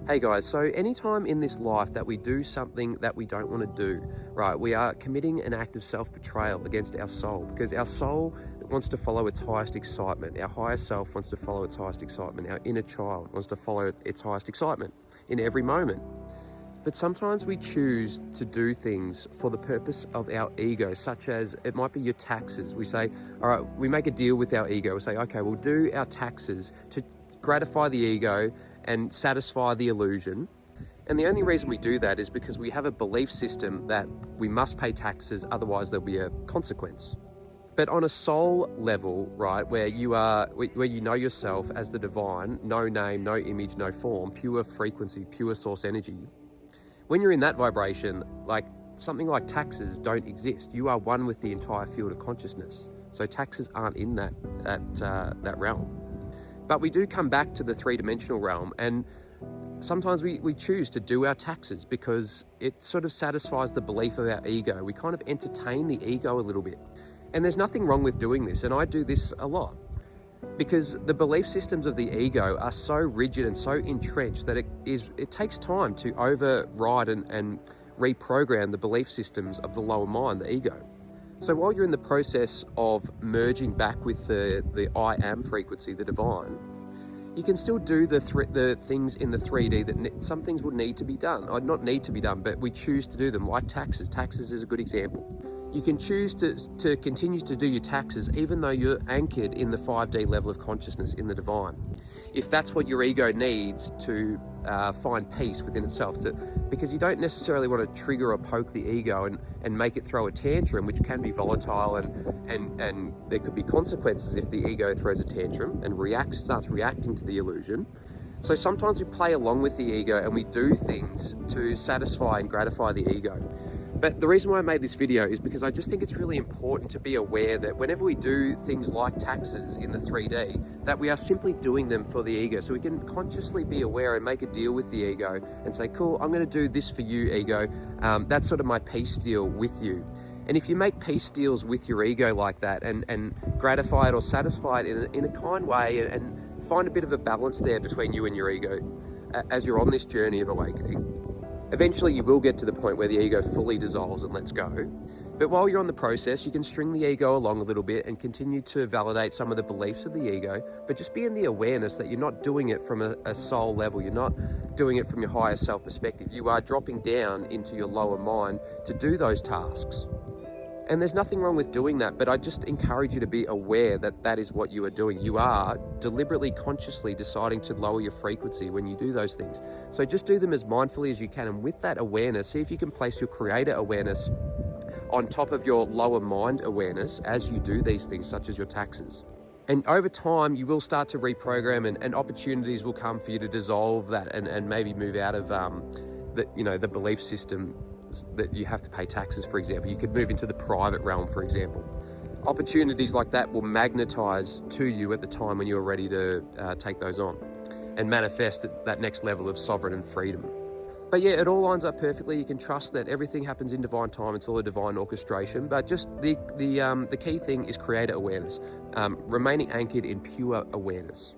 Hey guys, so anytime in this life that we do something that we don't want to do, right, we are committing an act of self-betrayal against our soul, because our soul wants to follow its highest excitement. Our higher self wants to follow its highest excitement. Our inner child wants to follow its highest excitement in every moment. But sometimes we choose to do things for the purpose of our ego, such as it might be your taxes. We say, all right, we make a deal with our ego. We say, okay, we'll do our taxes to gratify the ego and satisfy the illusion. And the only reason we do that is because we have a belief system that we must pay taxes, otherwise there'll be a consequence. But on a soul level, right, where you know yourself as the divine, no name, no image, no form, pure frequency, pure source energy, when you're in that vibration, like something like taxes don't exist. You are one with the entire field of consciousness. So taxes aren't in that realm. But we do come back to the three-dimensional realm, and sometimes we choose to do our taxes because it sort of satisfies the belief of our ego. We kind of entertain the ego a little bit. And there's nothing wrong with doing this, and I do this a lot. Because the belief systems of the ego are so rigid and so entrenched that it takes time to override and reprogram the belief systems of the lower mind, the ego. So while you're in the process of merging back with the I am frequency, the divine, you can still do the things in the 3D that some things would need to be done. Or not need to be done, but we choose to do them, like taxes. Taxes is a good example. You can choose to continue to do your taxes even though you're anchored in the 5D level of consciousness in the divine. If that's what your ego needs to find peace within itself. So, because you don't necessarily want to trigger or poke the ego and make it throw a tantrum, which can be volatile and there could be consequences if the ego throws a tantrum and starts reacting to the illusion. So sometimes we play along with the ego and we do things to satisfy and gratify the ego. But the reason why I made this video is because I just think it's really important to be aware that whenever we do things like taxes in the 3D, that we are simply doing them for the ego. So we can consciously be aware and make a deal with the ego and say, cool, I'm going to do this for you, ego. That's sort of my peace deal with you. And if you make peace deals with your ego like that and gratify it or satisfy it in a kind way and find a bit of a balance there between you and your ego as you're on this journey of awakening, eventually you will get to the point where the ego fully dissolves and lets go. But while you're on the process, you can string the ego along a little bit and continue to validate some of the beliefs of the ego, but just be in the awareness that you're not doing it from a soul level. You're not doing it from your higher self perspective. You are dropping down into your lower mind to do those tasks. And there's nothing wrong with doing that, but I just encourage you to be aware that that is what you are doing. You are deliberately, consciously deciding to lower your frequency when you do those things. So just do them as mindfully as you can. And with that awareness, see if you can place your creator awareness on top of your lower mind awareness as you do these things, such as your taxes. And over time, you will start to reprogram and opportunities will come for you to dissolve that and maybe move out of the belief system that you have to pay taxes, for example. You could move into the private realm, for example. Opportunities like that will magnetize to you at the time when you're ready to take those on and manifest at that next level of sovereign and freedom. But yeah, it all lines up perfectly. You can trust that everything happens in divine time. It's all a divine orchestration. But just the key thing is creator awareness, remaining anchored in pure awareness.